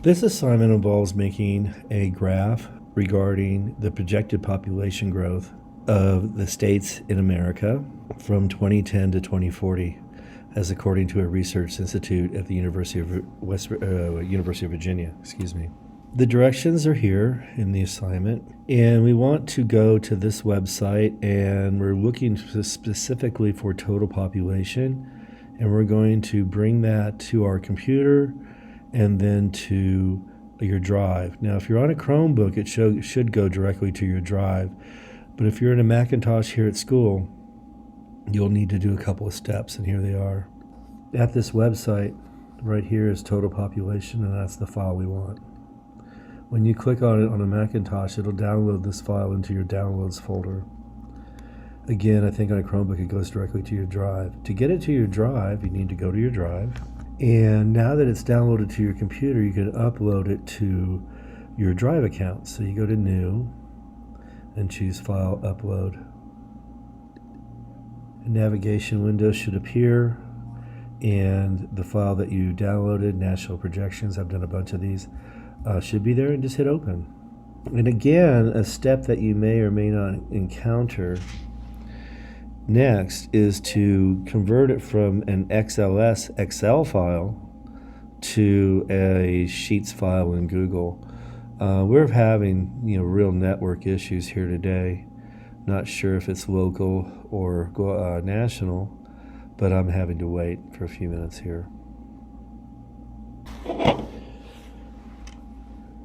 This assignment involves making a graph regarding the projected population growth of the states in America from 2010 to 2040, as according to a research institute at the University of Virginia. The directions are here in the assignment, and we want to go to this website, and we're looking specifically for total population, and we're going to bring that to our computer and then to your drive. Now, if you're on a Chromebook, it should go directly to your drive, but if you're in a Macintosh here at school, you'll need to do a couple of steps, and here they are. At this website, right here is total population, and that's the file we want. When you click on it on a Macintosh, it'll download this file into your downloads folder. Again, I think on a Chromebook it goes directly to your drive. To get it to your drive, you need to go to your drive. And now that it's downloaded to your computer, you can upload it to your drive account. So you go to New and choose File, Upload. A navigation window should appear, and the file that you downloaded, National Projections, I've done a bunch of these, should be there, and just hit Open. And again, a step that you may or may not encounter next is to convert it from an XLS Excel file to a Sheets file in Google. We're having real network issues here today. Not sure if it's local or national, but I'm having to wait for a few minutes here.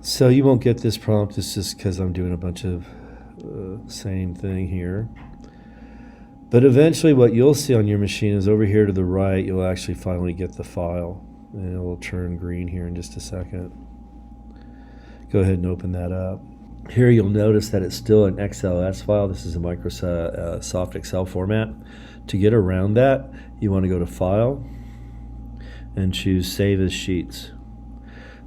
So you won't get this prompt. It's just because I'm doing a bunch of same thing here. But eventually what you'll see on your machine is over here to the right, you'll actually finally get the file. And it'll turn green here in just a second. Go ahead and open that up. Here you'll notice that it's still an XLS file. This is a Microsoft Excel format. To get around that, you want to go to File and choose Save as Sheets.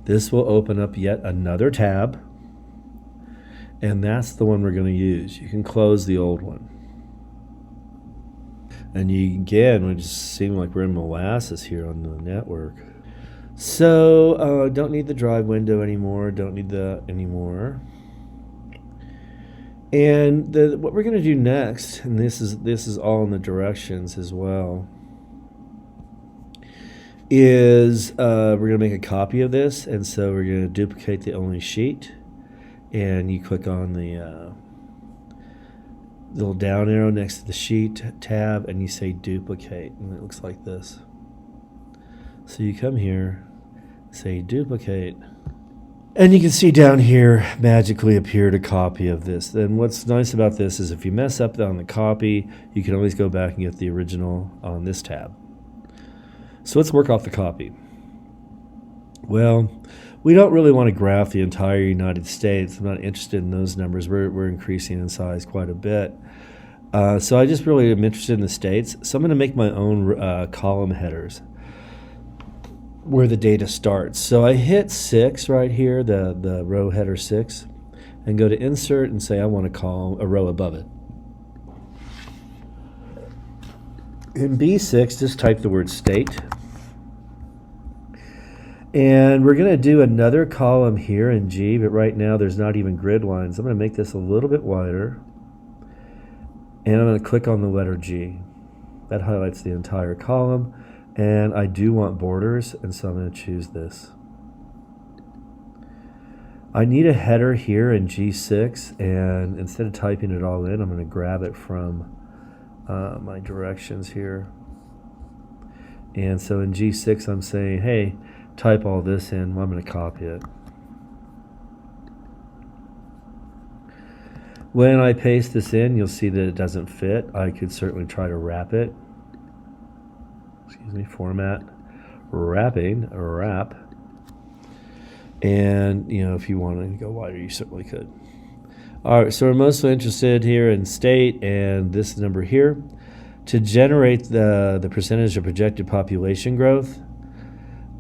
This will open up yet another tab, and that's the one we're going to use. You can close the old one. And we just seem like we're in molasses here on the network. So don't need the drive window anymore, don't need that anymore. And what we're going to do next, and this is all in the directions as well, is we're going to make a copy of this, and so we're going to duplicate the only sheet, and you click on the little down arrow next to the sheet tab, and you say duplicate, and it looks like this. So you come here, say duplicate, and you can see down here magically appeared a copy of this. Then what's nice about this is if you mess up on the copy, you can always go back and get the original on this tab. So let's work off the copy. Well, we don't really want to graph the entire United States. I'm not interested in those numbers. We're increasing in size quite a bit. So I just really am interested in the states. So I'm going to make my own column headers where the data starts. So I hit 6 right here, the row header 6, and go to Insert and say I want to call a row above it. In B6, just type the word state. And we're going to do another column here in G, but right now there's not even grid lines. I'm going to make this a little bit wider, and I'm going to click on the letter G. That highlights the entire column, and I do want borders, and so I'm going to choose this. I need a header here in G6, and instead of typing it all in, I'm going to grab it from my directions here. And so in G6 I'm saying, hey, type all this in. Well, I'm going to copy it. When I paste this in, you'll see that it doesn't fit. I could certainly try to wrap it. Excuse me, format, wrapping, wrap. And, if you want to go wider, you certainly could. All right, so we're mostly interested here in state and this number here. To generate the percentage of projected population growth,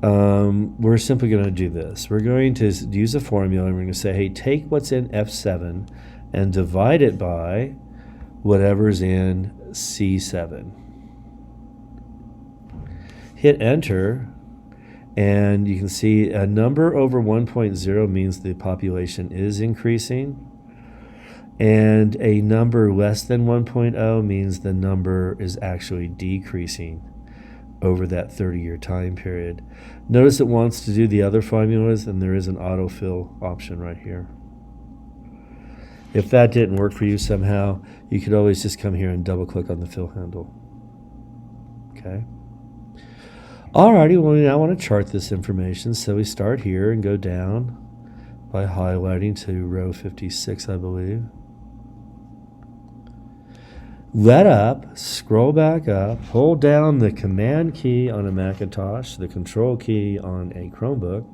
we're simply going to do this. We're going to use a formula, and we're going to say, hey, take what's in F7 and divide it by whatever's in C7. Hit enter, And you can see a number over 1.0 means the population is increasing. And a number less than 1.0 means the number is actually decreasing over that 30-year time period. Notice it wants to do the other formulas, and there is an autofill option right here. If that didn't work for you somehow, you could always just come here and double click on the fill handle. Okay. Alrighty, well, now I want to chart this information. So we start here and go down by highlighting to row 56, I believe. Let up, scroll back up, hold down the Command key on a Macintosh, the Control key on a Chromebook,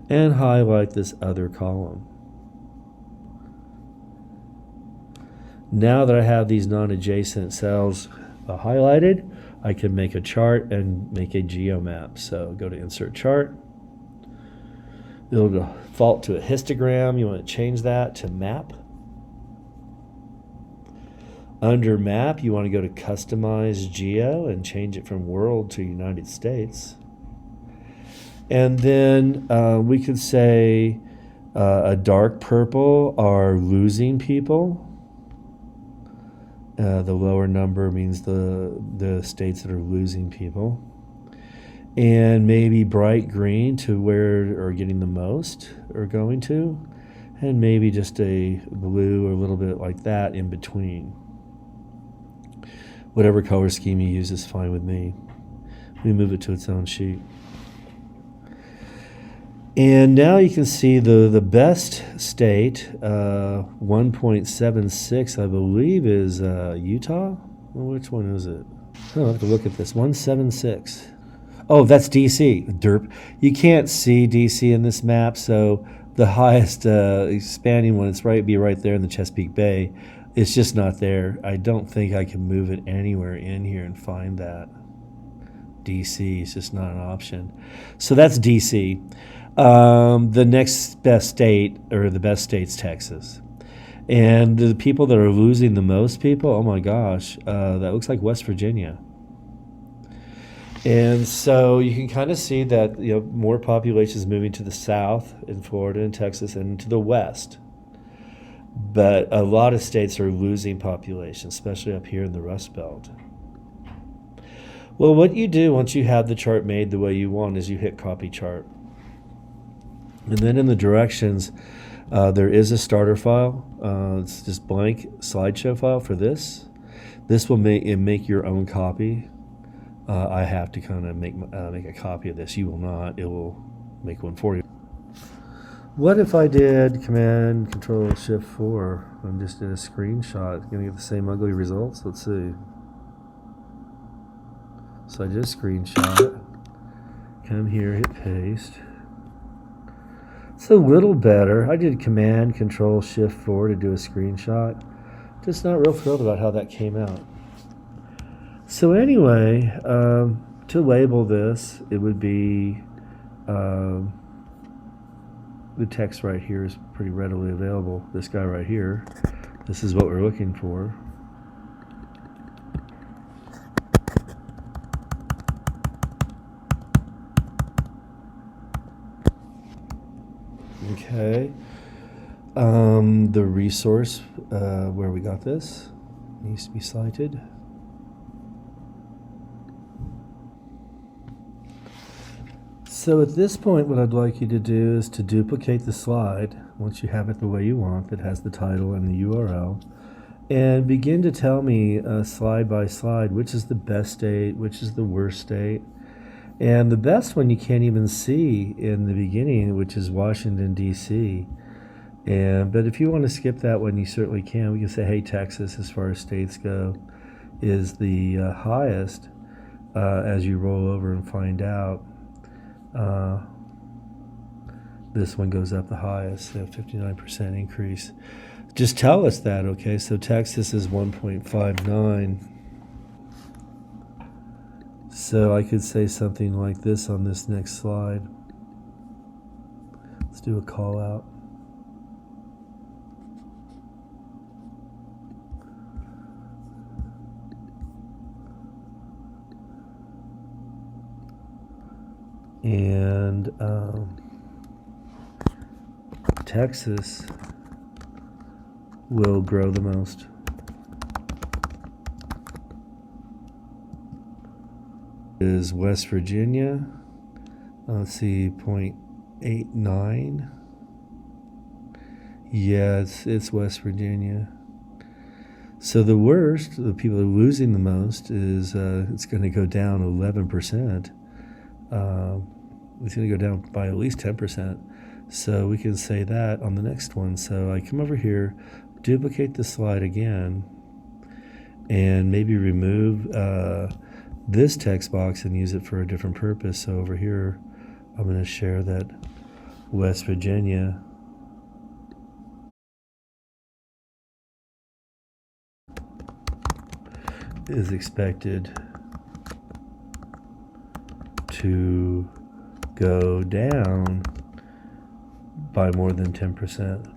and highlight this other column. Now that I have these non-adjacent cells highlighted, I can make a chart and make a Geo Map. So go to Insert Chart. It'll default to a histogram. You want to change that to Map. Under Map, you want to go to Customize Geo and change it from World to United States. And then we could say a dark purple are losing people. The lower number means the states that are losing people. And maybe bright green to where are getting the most or going to. And maybe just a blue or a little bit like that in between. Whatever color scheme you use is fine with me. Let me move it to its own sheet. And now you can see the best state, 1.76, I believe, is Utah. Well, which one is it? I'll have to look at this. 176. Oh, that's DC. Derp. You can't see DC in this map, so the highest expanding one, it's be right there in the Chesapeake Bay. It's just not there. I don't think I can move it anywhere in here and find that. DC is just not an option. So that's DC. The next best state, or the best state's Texas. And the people that are losing the most people, oh my gosh, that looks like West Virginia. And so you can kind of see that more population is moving to the south in Florida and Texas and to the west. But a lot of states are losing population, especially up here in the Rust Belt. Well, what you do once you have the chart made the way you want is you hit Copy Chart. And then in the directions, there is a starter file. It's just blank slideshow file for this. This will make your own copy. I have to kind of make a copy of this. You will not. It will make one for you. What if I did Command Control Shift 4 and just did a screenshot? Going to get the same ugly results? Let's see. So I just screenshot. Come here, hit paste. It's a little better. I did Command Control Shift 4 to do a screenshot. Just not real thrilled about how that came out. So anyway, to label this, it would be the text right here is pretty readily available. This guy right here, this is what we're looking for. Okay. The resource where we got this needs to be cited. So at this point, what I'd like you to do is to duplicate the slide, once you have it the way you want, that has the title and the URL, and begin to tell me slide by slide which is the best state, which is the worst state. And the best one you can't even see in the beginning, which is Washington, D.C. But if you want to skip that one, you certainly can. We can say, hey, Texas, as far as states go, is the highest as you roll over and find out. This one goes up the highest, 59% increase. Just tell us that, okay? So Texas is 1.59. So I could say something like this on this next slide. Let's do a call out. And And Texas will grow the most. Is West Virginia. Let's see, 0.89. Yeah, it's West Virginia. So the worst, the people who are losing the most, is it's going to go down 11%. It's going to go down by at least 10%. So we can say that on the next one. So I come over here, duplicate the slide again, and maybe remove this text box and use it for a different purpose. So over here, I'm going to share that West Virginia is expected to go down by more than 10%.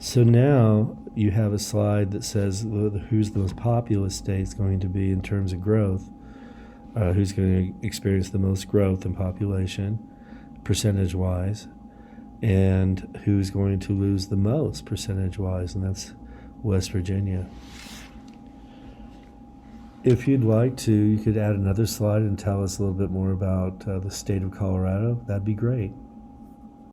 So now you have a slide that says who's the most populous state's going to be in terms of growth, who's going to experience the most growth in population, percentage-wise, and who's going to lose the most percentage-wise, and that's West Virginia. If you'd like to, you could add another slide and tell us a little bit more about the state of Colorado. That'd be great.